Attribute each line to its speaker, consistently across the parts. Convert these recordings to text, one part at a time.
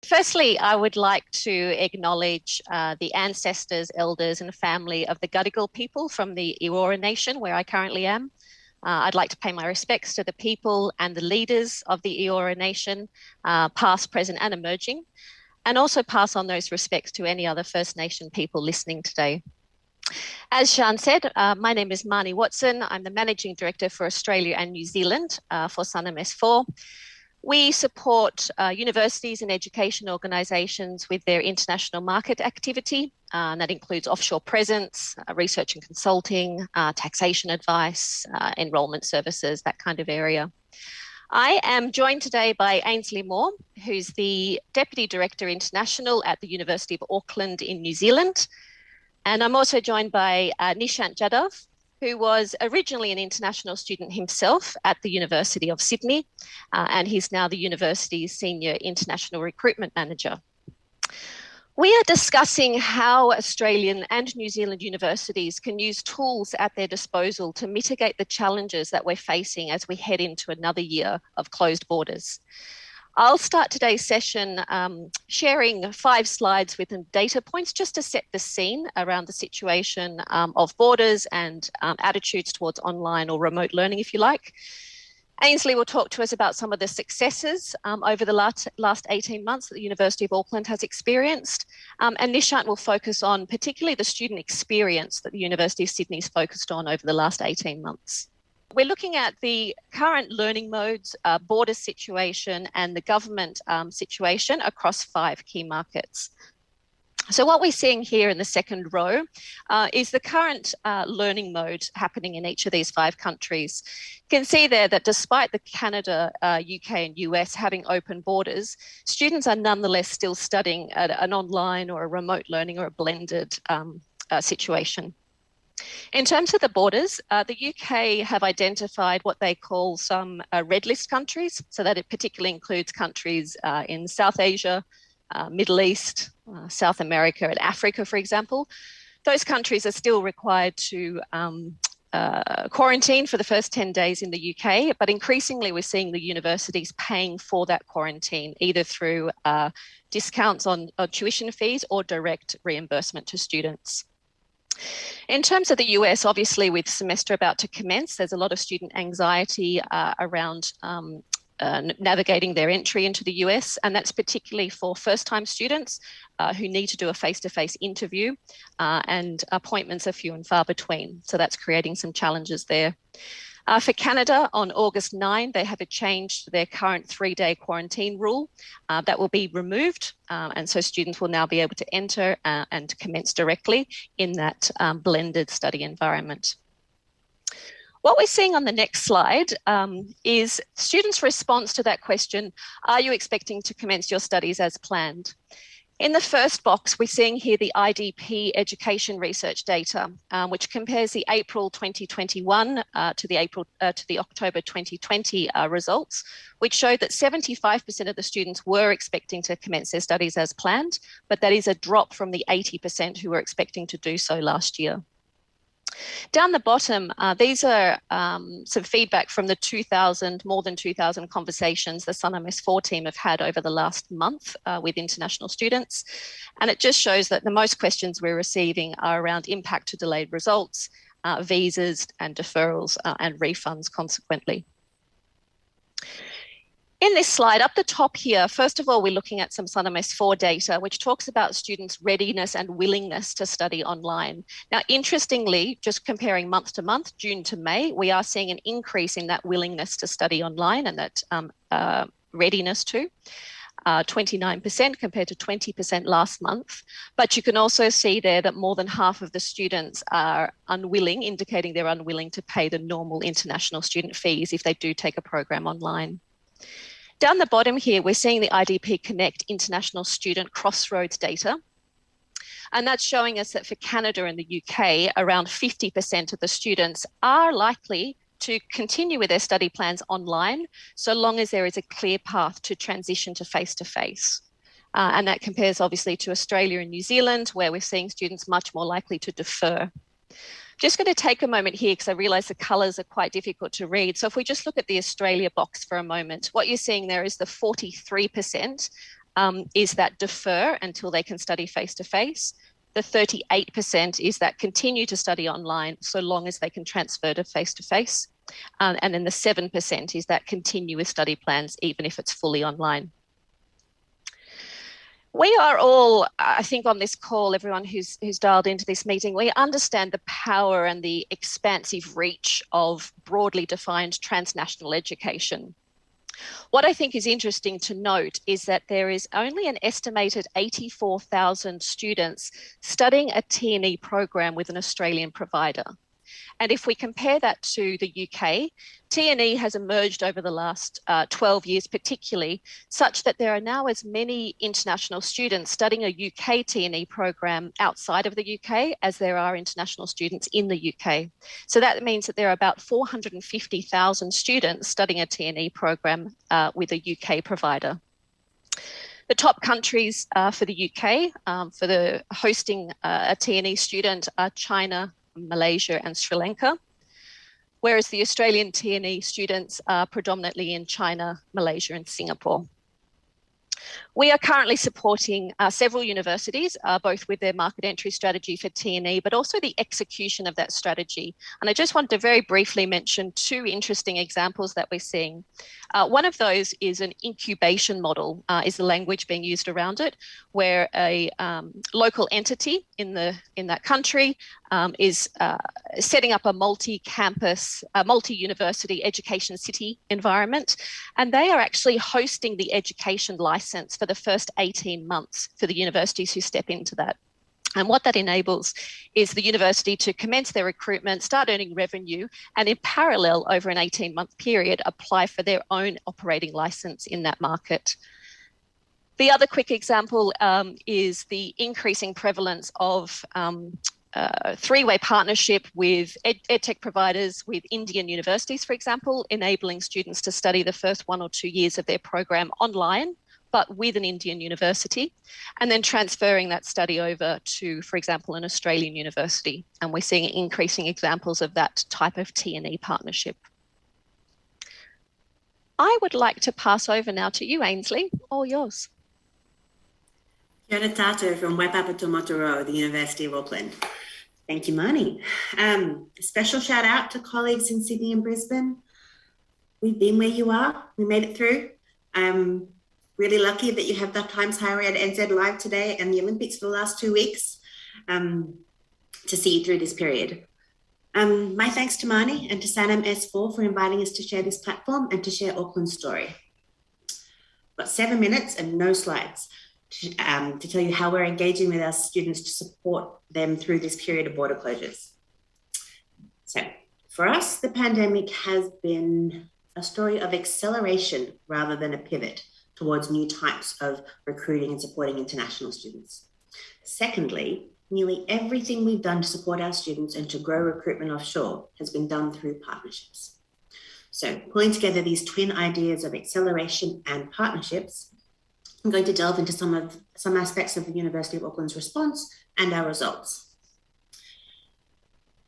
Speaker 1: Firstly, I would like to acknowledge the ancestors, elders, and family of the Gadigal people from the Eora Nation, where I currently am. I'd like to pay my respects to the people and the leaders of the Eora Nation, past, present, and emerging, and also pass on those respects to any other First Nation people listening today. As Sian said, my name is Marnie Watson. I'm the Managing Director for Australia and New Zealand for Sannam S4. We support universities and education organisations with their international market activity, and that includes offshore presence, research and consulting, taxation advice, enrolment services, that kind of area. I am joined today by Ainsley Moore, who's the Deputy Director International at the University of Auckland in New Zealand. And I'm also joined by Nishant Jadhav, who was originally an international student himself at the University of Sydney, and he's now the university's Senior International Recruitment Manager. We are discussing how Australian and New Zealand universities can use tools at their disposal to mitigate the challenges that we're facing as we head into another year of closed borders. I'll start today's session sharing 5 slides with data points just to set the scene around the situation of borders and attitudes towards online or remote learning, if you like. Ainsley will talk to us about some of the successes over the last 18 months that the University of Auckland has experienced. And Nishant will focus on particularly the student experience that the University of Sydney's focused on over the last 18 months. We're looking at the current learning modes, border situation, and the government situation across 5 key markets. So what we're seeing here in the second row is the current learning mode happening in each of these 5 countries. You can see there that despite the Canada, UK and US having open borders, students are nonetheless still studying at an online or a remote learning or a blended situation. In terms of the borders, the UK have identified what they call some red list countries. So that it particularly includes countries in South Asia, Middle East, South America and Africa, for example. Those countries are still required to quarantine for the first 10 days in the UK, but increasingly we're seeing the universities paying for that quarantine, either through discounts on tuition fees or direct reimbursement to students. In terms of the US, obviously with semester about to commence, there's a lot of student anxiety around navigating their entry into the US, and that's particularly for first-time students who need to do a face-to-face interview, and appointments are few and far between. So that's creating some challenges there. For Canada, on August 9, they have a change to their current 3-day quarantine rule. That will be removed, and so students will now be able to enter and commence directly in that blended study environment. What we're seeing on the next slide is students' response to that question, are you expecting to commence your studies as planned? In the first box, we're seeing here the IDP education research data, which compares the April 2021 to the October 2020 results, which showed that 75% of the students were expecting to commence their studies as planned, but that is a drop from the 80% who were expecting to do so last year. Down the bottom, these are some feedback from the more than 2,000 conversations the Sannam S4 team have had over the last month with international students. And it just shows that the most questions we're receiving are around impact to delayed results, visas and deferrals and refunds consequently. In this slide, up the top here, first of all, we're looking at some Sannam S4 data, which talks about students' readiness and willingness to study online. Now, interestingly, just comparing month to month, June to May, we are seeing an increase in that willingness to study online and that readiness to 29% compared to 20% last month. But you can also see there that more than half of the students are unwilling, indicating they're unwilling to pay the normal international student fees if they do take a program online. Down the bottom here, we're seeing the IDP Connect International Student Crossroads data. And that's showing us that for Canada and the UK, around 50% of the students are likely to continue with their study plans online, so long as there is a clear path to transition to face-to-face. And that compares obviously to Australia and New Zealand, where we're seeing students much more likely to defer. Just going to take a moment here because I realise the colours are quite difficult to read. So if we just look at the Australia box for a moment, what you're seeing there is the 43% is that defer until they can study face-to-face. The 38% is that continue to study online so long as they can transfer to face-to-face. And then the 7% is that continue with study plans even if it's fully online. We are all, I think on this call, everyone who's dialed into this meeting, we understand the power and the expansive reach of broadly defined transnational education. What I think is interesting to note is that there is only an estimated 84,000 students studying a T&E program with an Australian provider. And if we compare that to the UK, T&E has emerged over the last 12 years particularly, such that there are now as many international students studying a UK T&E program outside of the UK as there are international students in the UK. So that means that there are about 450,000 students studying a T&E program with a UK provider. The top countries for the UK for the hosting a T&E student are China, Malaysia and Sri Lanka, whereas the Australian T&E students are predominantly in China, Malaysia and Singapore. We are currently supporting several universities, both with their market entry strategy for T&E, but also the execution of that strategy. And I just wanted to very briefly mention two interesting examples that we're seeing. One of those is an incubation model, is the language being used around it, where a local entity in that country is setting up a multi-campus, multi-university education city environment. And they are actually hosting the education license for the first 18 months for the universities who step into that. And what that enables is the university to commence their recruitment, start earning revenue, and in parallel, over an 18-month period, apply for their own operating license in that market. The other quick example is the increasing prevalence of three-way partnership with edtech providers with Indian universities, for example, enabling students to study the first 1 or 2 years of their program online, but with an Indian university, and then transferring that study over to, for example, an Australian university. And we're seeing increasing examples of that type of T&E partnership. I would like to pass over now to you, Ainsley. All yours.
Speaker 2: Kia ora tātou from Waipapa to Motoroa, the University of Auckland. Thank you, Marnie. A special shout out to colleagues in Sydney and Brisbane. We've been where you are. We made it through. I'm really lucky that you have the Times Higher Ed ANZ live today and the Olympics for the last 2 weeks to see you through this period. My thanks to Marnie and to Sannam S4 for inviting us to share this platform and to share Auckland's story. Got 7 minutes and no slides to tell you how we're engaging with our students to support them through this period of border closures. So for us, the pandemic has been a story of acceleration rather than a pivot towards new types of recruiting and supporting international students. Secondly, nearly everything we've done to support our students and to grow recruitment offshore has been done through partnerships. So pulling together these twin ideas of acceleration and partnerships, I'm going to delve into some aspects of the University of Auckland's response and our results.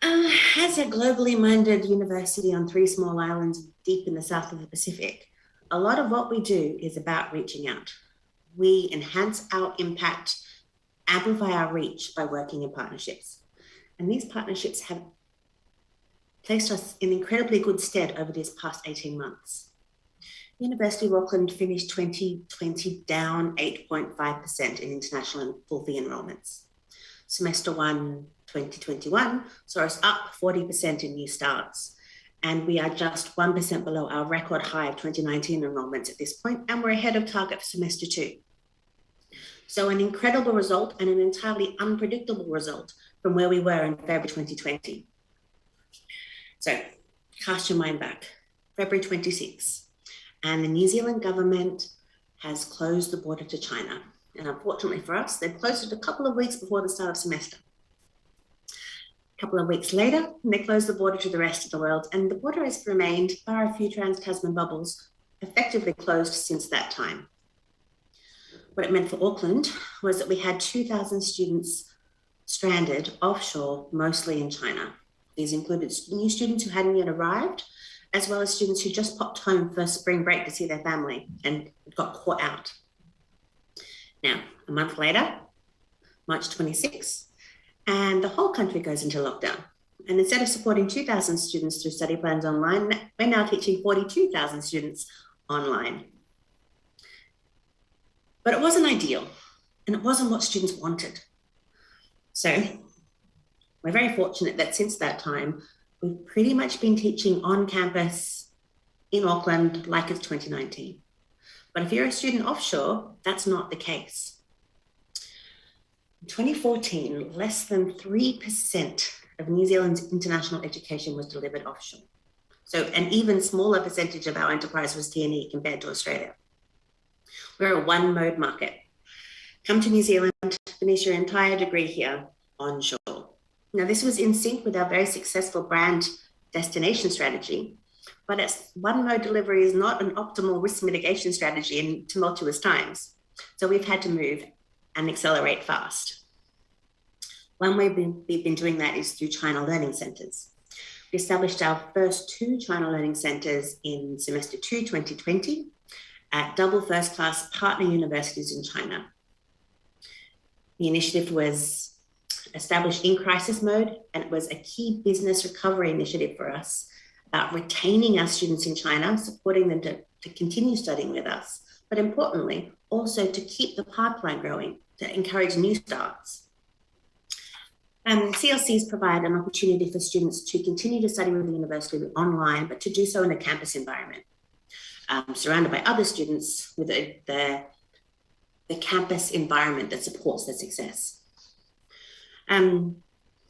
Speaker 2: As a globally minded university on 3 small islands deep in the south of the Pacific, a lot of what we do is about reaching out. We enhance our impact, amplify our reach by working in partnerships. And these partnerships have placed us in incredibly good stead over these past 18 months. University of Auckland finished 2020 down 8.5% in international and full fee enrolments. Semester 1, 2021 saw us up 40% in new starts. And we are just 1% below our record high of 2019 enrolments at this point, and we're ahead of target for semester 2. So an incredible result and an entirely unpredictable result from where we were in February 2020. So cast your mind back, February 26, and the New Zealand government has closed the border to China. And unfortunately for us, they've closed it a couple of weeks before the start of semester. A couple of weeks later, they closed the border to the rest of the world, and the border has remained, bar a few trans-Tasman bubbles, effectively closed since that time. What it meant for Auckland was that we had 2,000 students stranded offshore, mostly in China. These included new students who hadn't yet arrived, as well as students who just popped home for spring break to see their family and got caught out. Now, a month later, March 26, and the whole country goes into lockdown. And instead of supporting 2,000 students through study plans online, we're now teaching 42,000 students online. But it wasn't ideal, and it wasn't what students wanted. So we're very fortunate that since that time, we've pretty much been teaching on campus in Auckland like it's 2019. But if you're a student offshore, that's not the case. In 2014, less than 3% of New Zealand's international education was delivered offshore. So an even smaller percentage of our enterprise was T&E compared to Australia. We're a one-mode market. Come to New Zealand, finish your entire degree here onshore. Now, this was in sync with our very successful brand destination strategy, but it's one-mode delivery is not an optimal risk mitigation strategy in tumultuous times. So we've had to move and accelerate fast. One way we've been doing that is through China Learning Centres. We established our first 2 China Learning Centres in semester 2, 2020, at double first-class partner universities in China. The initiative was established in crisis mode, and it was a key business recovery initiative for us about retaining our students in China, supporting them to continue studying with us, but importantly, also to keep the pipeline growing, to encourage new starts. CLCs provide an opportunity for students to continue to study with the university online, but to do so in a campus environment, surrounded by other students with the campus environment that supports their success.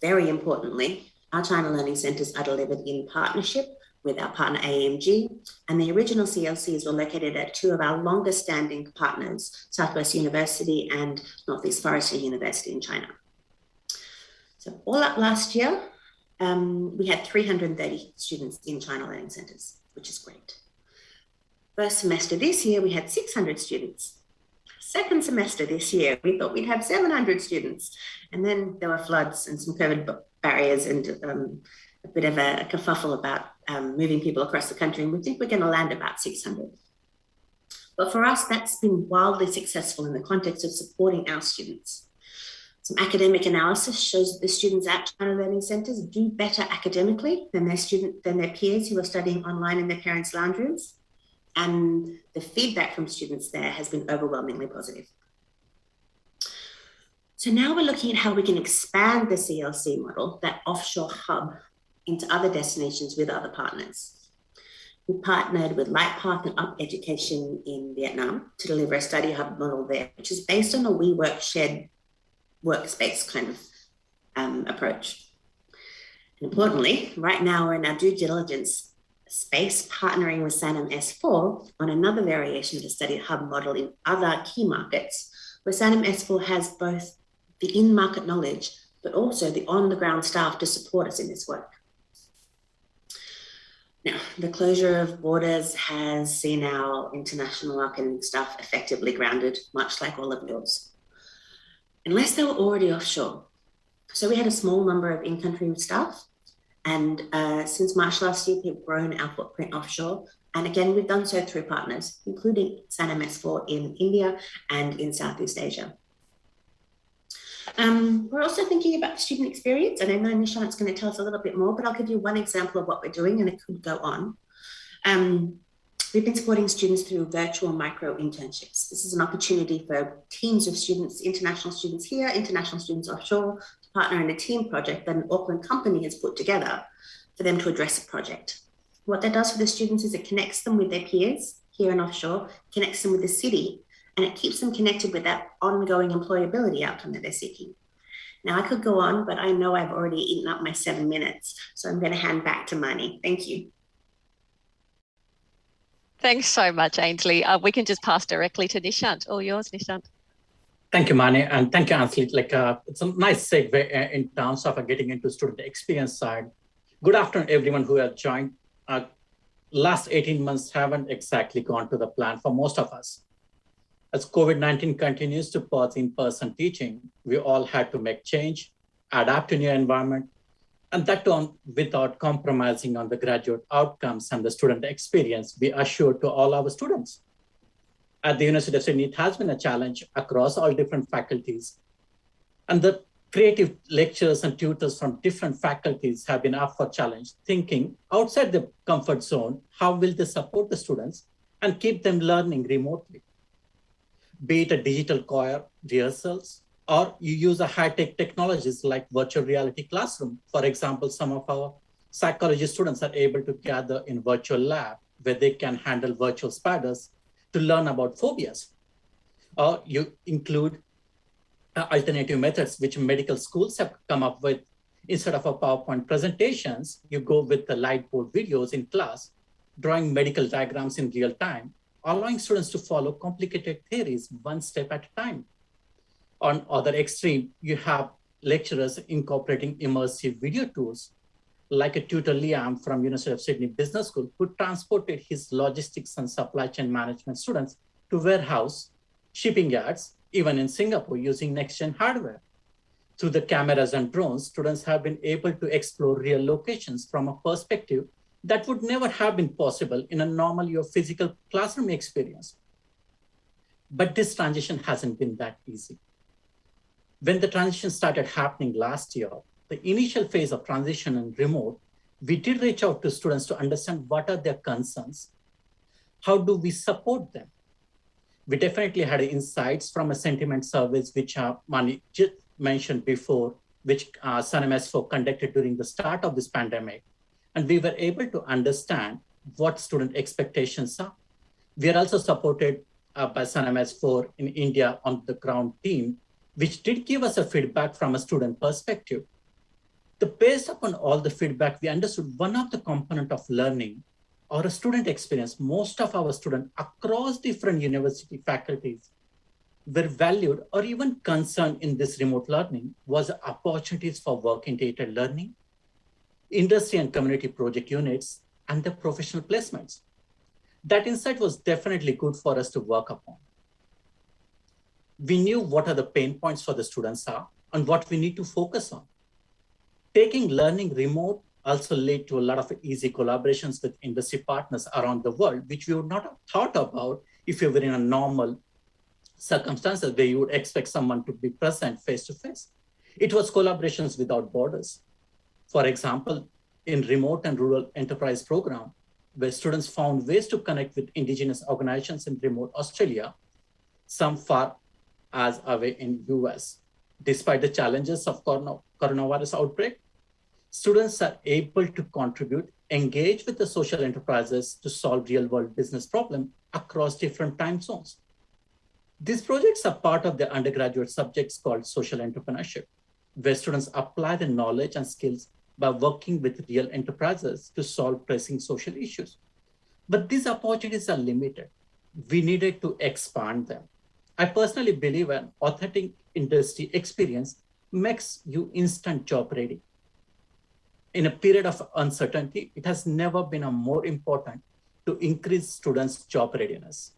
Speaker 2: Very importantly, our China Learning Centres are delivered in partnership with our partner AMG, and the original CLCs were located at 2 of our longest standing partners, Southwest University and Northeast Forestry University in China. So all up last year, we had 330 students in China Learning Centres, which is great. First semester this year, we had 600 students. Second semester this year, we thought we'd have 700 students. And then there were floods and some COVID barriers and a bit of a kerfuffle about moving people across the country. And we think we're going to land about 600. But for us, that's been wildly successful in the context of supporting our students. Some academic analysis shows that the students at China Learning Centres do better academically than their peers who are studying online in their parents' lounge rooms. And the feedback from students there has been overwhelmingly positive. So now we're looking at how we can expand the CLC model, that offshore hub, into other destinations with other partners. We partnered with Lightpath and Up Education in Vietnam to deliver a study hub model there, which is based on a WeWork shared workspace kind of approach. And importantly, right now we're in our due diligence space, partnering with Sannam S4 on another variation of the study hub model in other key markets, where Sannam S4 has both the in-market knowledge, but also the on-the-ground staff to support us in this work. Now, the closure of borders has seen our international marketing staff effectively grounded, much like all of yours, unless they were already offshore. So we had a small number of in-country staff, and since March last year, we've grown our footprint offshore. And again, we've done so through partners, including Sannam S4 in India and in Southeast Asia. We're also thinking about student experience, and I know Nishant's going to tell us a little bit more, but I'll give you one example of what we're doing, and it could go on. We've been supporting students through virtual micro internships. This is an opportunity for teams of students, international students here, international students offshore, to partner in a team project that an Auckland company has put together for them to address a project. What that does for the students is it connects them with their peers here and offshore, connects them with the city, and it keeps them connected with that ongoing employability outcome that they're seeking. Now, I could go on, but I know I've already eaten up my 7 minutes, so I'm going to hand back to Mani. Thank you.
Speaker 1: Thanks so much, Ainsley. We can just pass directly to Nishant. All yours, Nishant.
Speaker 3: Thank you, Mani, and thank you, Ainsley. It's a nice segue in terms of getting into student experience side. Good afternoon, everyone who has joined. Last 18 months haven't exactly gone to the plan for most of us. As COVID-19 continues to pause in-person teaching, we all had to make change, adapt to new environment, and that without compromising on the graduate outcomes and the student experience we assure to all our students. At the University of Sydney, it has been a challenge across all different faculties. And the creative lecturers and tutors from different faculties have been up for challenge, thinking outside the comfort zone, how will they support the students and keep them learning remotely? Be it a digital choir rehearsals, or you use a high-tech technologies like virtual reality classroom. For example, some of our psychology students are able to gather in virtual lab where they can handle virtual spiders to learn about phobias. Or you include alternative methods which medical schools have come up with. Instead of a PowerPoint presentations, you go with the light board videos in class, drawing medical diagrams in real time, allowing students to follow complicated theories one step at a time. On other extreme, you have lecturers incorporating immersive video tools, like a tutor Liam from University of Sydney Business School, who transported his logistics and supply chain management students to warehouse, shipping yards, even in Singapore, using next-gen hardware. Through the cameras and drones, students have been able to explore real locations from a perspective that would never have been possible in a normal or physical classroom experience. But this transition hasn't been that easy. When the transition started happening last year, the initial phase of transition and remote, we did reach out to students to understand what are their concerns. How do we support them? We definitely had insights from a sentiment surveys, which Mani just mentioned before, which Sannam S4 conducted during the start of this pandemic. And we were able to understand what student expectations are. We are also supported by Sannam S4 in India on the ground team, which did give us a feedback from a student perspective. Based upon all the feedback, we understood one of the component of learning or a student experience. Most of our students across different university faculties were valued or even concerned in this remote learning was opportunities for work-integrated learning, industry and community project units, and the professional placements. That insight was definitely good for us to work upon. We knew what are the pain points for the students are and what we need to focus on. Taking learning remote also led to a lot of easy collaborations with industry partners around the world, which we would not have thought about if we were in a normal circumstances where you would expect someone to be present face-to-face. It was collaborations without borders. For example, in remote and rural enterprise program, where students found ways to connect with indigenous organizations in remote Australia, some far as away in US. Despite the challenges of coronavirus outbreak, students are able to contribute, engage with the social enterprises to solve real-world business problems across different time zones. These projects are part of the undergraduate subjects called social entrepreneurship, where students apply the knowledge and skills by working with real enterprises to solve pressing social issues. But these opportunities are limited. We needed to expand them. I personally believe an authentic industry experience makes you instant job ready. In a period of uncertainty, it has never been more important to increase students' job readiness.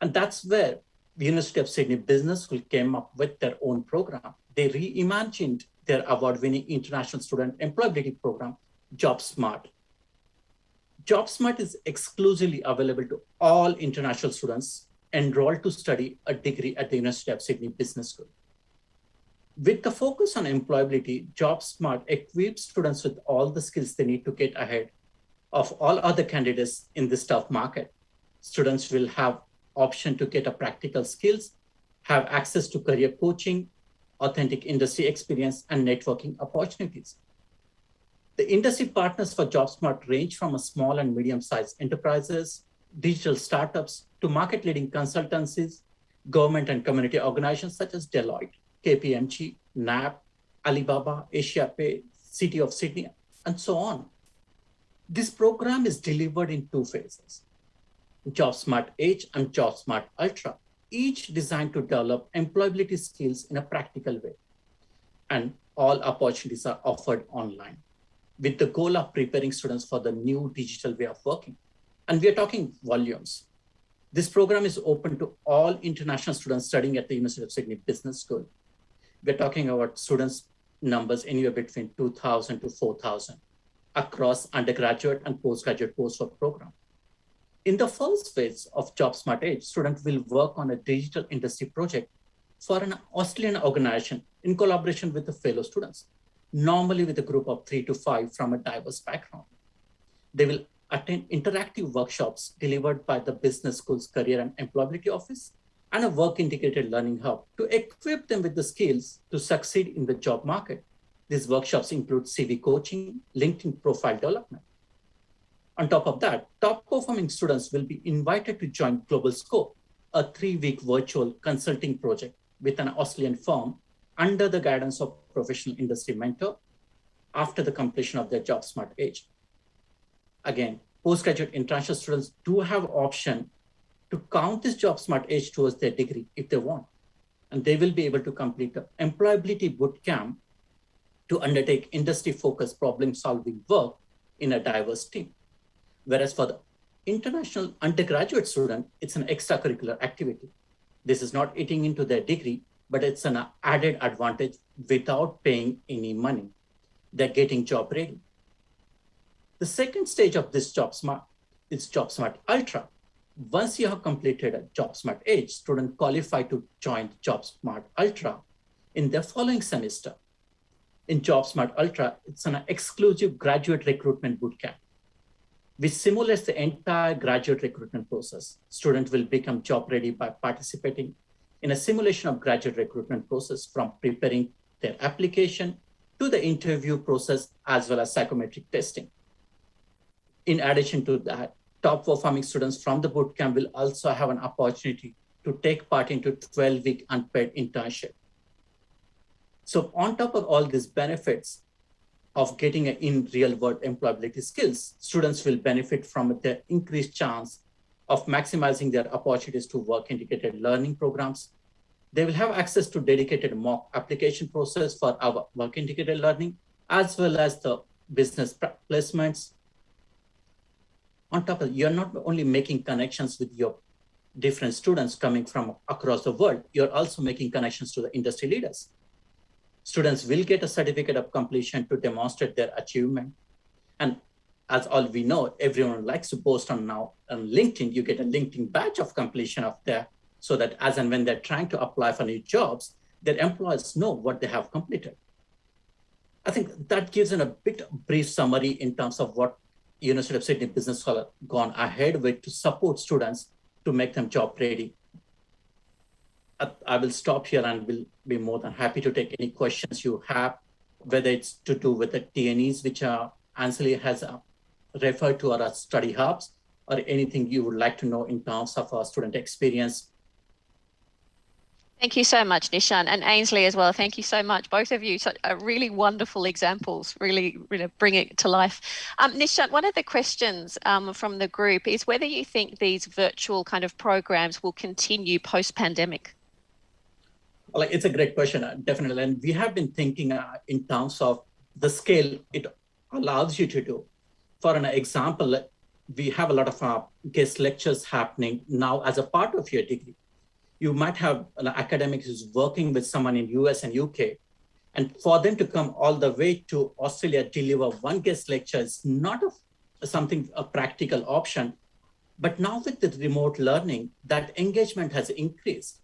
Speaker 3: And that's where the University of Sydney Business School came up with their own program. They reimagined their award-winning international student employability program, Jobsmart. Jobsmart is exclusively available to all international students enrolled to study a degree at the University of Sydney Business School. With the focus on employability, Jobsmart equips students with all the skills they need to get ahead of all other candidates in this tough market. Students will have option to get a practical skills, have access to career coaching, authentic industry experience, and networking opportunities. The industry partners for Jobsmart range from a small and medium-sized enterprises, digital startups, to market-leading consultancies, government and community organizations such as Deloitte, KPMG, NAB, Alibaba, AsiaPay, City of Sydney, and so on. This program is delivered in two phases, Jobsmart Edge and Jobsmart Ultra, each designed to develop employability skills in a practical way. And all opportunities are offered online with the goal of preparing students for the new digital way of working. And we are talking volumes. This program is open to all international students studying at the University of Sydney Business School. We're talking about students numbers anywhere between 2,000 to 4,000 across undergraduate and postgraduate coursework program. In the first phase of Jobsmart Age, students will work on a digital industry project for an Australian organization in collaboration with the fellow students, normally with a group of 3 to 5 from a diverse background. They will attend interactive workshops delivered by the Business School's Career and Employability Office and a work integrated learning hub to equip them with the skills to succeed in the job market. These workshops include CV coaching, LinkedIn profile development. On top of that, top performing students will be invited to join Global Scope, a 3-week virtual consulting project with an Australian firm under the guidance of professional industry mentor after the completion of their Jobsmart Age. Again, postgraduate international students do have option to count this Jobsmart Age towards their degree if they want. And they will be able to complete an employability bootcamp to undertake industry-focused problem-solving work in a diverse team. Whereas for the international undergraduate student, it's an extracurricular activity. This is not eating into their degree, but it's an added advantage without paying any money. They're getting job ready. The second stage of this Jobsmart is Jobsmart Ultra. Once you have completed a Jobsmart Age, students qualify to join Jobsmart Ultra in their following semester. In Jobsmart Ultra, it's an exclusive graduate recruitment bootcamp, which simulates the entire graduate recruitment process. Students will become job ready by participating in a simulation of graduate recruitment process from preparing their application to the interview process, as well as psychometric testing. In addition to that, top performing students from the bootcamp will also have an opportunity to take part into 12-week unpaid internship. So on top of all these benefits of getting in real-world employability skills, students will benefit from their increased chance of maximizing their opportunities to work integrated learning programs. They will have access to dedicated mock application process for our work integrated learning, as well as the business placements. On top of it, you're not only making connections with your different students coming from across the world, you're also making connections to the industry leaders. Students will get a certificate of completion to demonstrate their achievement. And as all we know, everyone likes to post on now on LinkedIn, you get a LinkedIn badge of completion of there, so that as and when they're trying to apply for new jobs, their employers know what they have completed. I think that gives a bit brief summary in terms of what University of Sydney Business School have gone ahead with to support students to make them job ready. I will stop here and will be more than happy to take any questions you have, whether it's to do with the TNEs, which Ansley has referred to our study hubs, or anything you would like to know in terms of our student experience.
Speaker 1: Thank you so much, Nishan, and Ainsley as well. Thank you so much, both of you. Such really wonderful examples, really bring it to life. Nishan, one of the questions from the group is whether you think these virtual kind of programs will continue post-pandemic.
Speaker 3: Well, it's a great question, definitely. And we have been thinking in terms of the scale it allows you to do. For an example, we have a lot of guest lectures happening now as a part of your degree. You might have an academic who's working with someone in US and UK, and for them to come all the way to Australia, deliver one guest lecture is not a practical option. But now with the remote learning, that engagement has increased.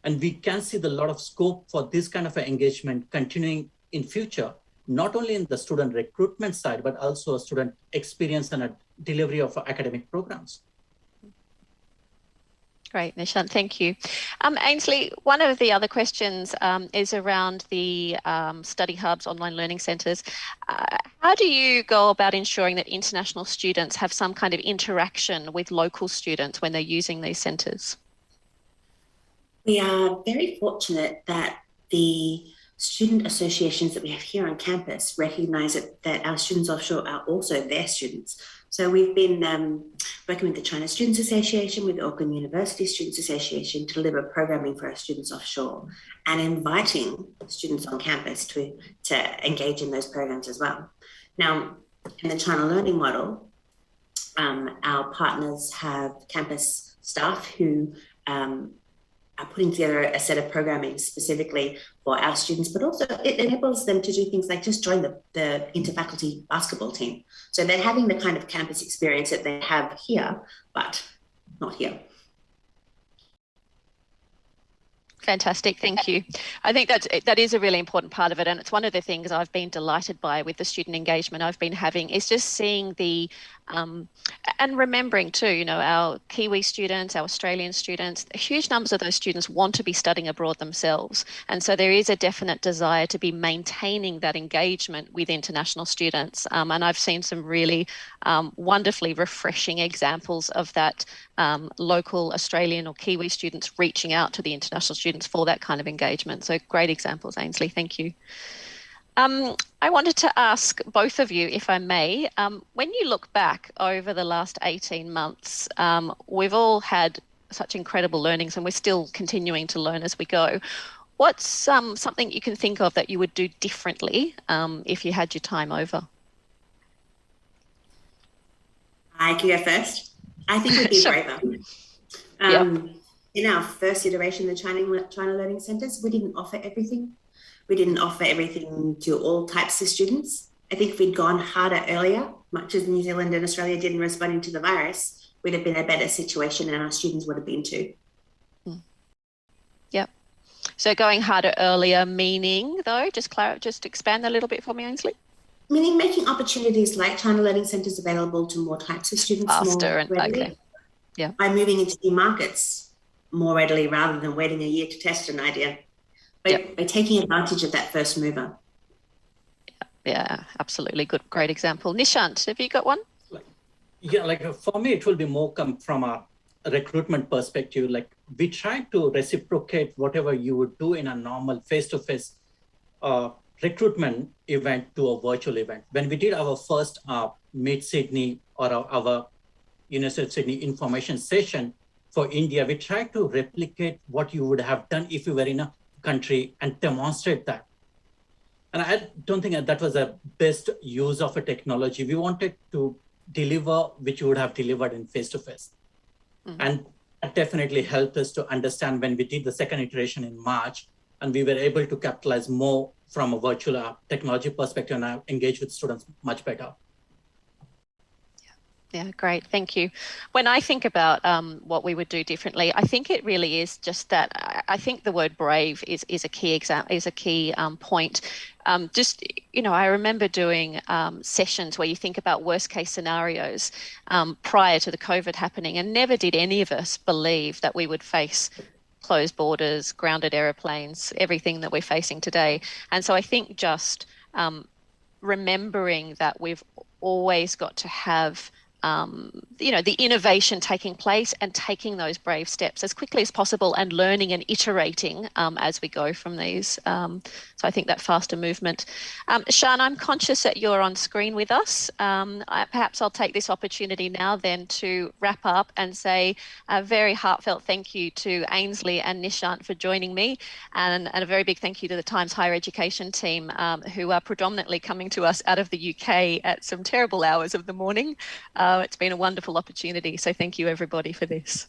Speaker 3: And we can see a lot of scope for this kind of engagement continuing in future, not only in the student recruitment side, but also a student experience and a delivery of academic programs.
Speaker 1: Great, Nishant, thank you. Ainsley, one of the other questions is around the study hubs, online learning centres. How do you go about ensuring that international students have some kind of interaction with local students when they're using these centres?
Speaker 2: We are very fortunate that the student associations that we have here on campus recognise that our students offshore are also their students. So we've been working with the China Students Association, with the Auckland University Students Association to deliver programming for our students offshore, and inviting students on campus to engage in those programs as well. Now, in the China Learning model, our partners have campus staff who putting together a set of programming specifically for our students, but also it enables them to do things like just join the interfaculty basketball team. So they're having the kind of campus experience that they have here, but not here.
Speaker 1: Fantastic, thank you. I think that is a really important part of it, and it's one of the things I've been delighted by with the student engagement I've been having, is just seeing the and remembering too, you know, our Kiwi students, our Australian students, huge numbers of those students want to be studying abroad themselves, and so there is a definite desire to be maintaining that engagement with international students, and I've seen some really wonderfully refreshing examples of that, local Australian or Kiwi students reaching out to the international students for that kind of engagement. So great examples, Ainsley, thank you. I wanted to ask both of you, if I may, when you look back over the last 18 months, we've all had such incredible learnings and we're still continuing to learn as we go. What's something you can think of that you would do differently if you had your time over?
Speaker 2: I can go first. I think we'd be
Speaker 1: Sure.
Speaker 2: braver.
Speaker 1: Yep.
Speaker 2: In our first iteration of the China Learning Centres, we didn't offer everything. We didn't offer everything to all types of students. I think if we'd gone harder earlier, much as New Zealand and Australia did in responding to the virus, we'd have been in a better situation and our students would have been too.
Speaker 1: Yep. So going harder earlier, meaning though, just expand a little bit for me, Ainsley.
Speaker 2: Meaning making opportunities like China Learning Centres available to more types of students
Speaker 1: Faster
Speaker 2: more
Speaker 1: and
Speaker 2: readily.
Speaker 1: okay. Yeah.
Speaker 2: By moving into new markets more readily rather than waiting a year to test an idea. By taking advantage of that first mover.
Speaker 1: Yeah, absolutely. Good, great example. Nishant, have you got one?
Speaker 3: For me, it will be more come from a recruitment perspective. Like we try to reciprocate whatever you would do in a normal face-to-face recruitment event to a virtual event. When we did our first Meet Sydney or our University of Sydney information session for India, we tried to replicate what you would have done if you were in a country and demonstrate that. And I don't think that was the best use of a technology. We wanted to deliver which you would have delivered in face-to-face. Mm-hmm. And that definitely helped us to understand when we did the second iteration in March, and we were able to capitalize more from a virtual technology perspective and engage with students much better.
Speaker 1: Yeah, great. Thank you. When I think about what we would do differently, I think it really is just that. I think the word brave is a key point. Just, you know, I remember doing sessions where you think about worst case scenarios prior to the COVID happening, and never did any of us believe that we would face closed borders, grounded aeroplanes, everything that we're facing today. And so I think just remembering that we've always got to have you know, the innovation taking place and taking those brave steps as quickly as possible and learning and iterating as we go from these. So I think that faster movement. Sian, I'm conscious that you're on screen with us. Perhaps I'll take this opportunity now then to wrap up and say a very heartfelt thank you to Ainsley and Nishant for joining me, and a very big thank you to the Times Higher Education team who are predominantly coming to us out of the UK at some terrible hours of the morning. It's been a wonderful opportunity. So thank you everybody for this.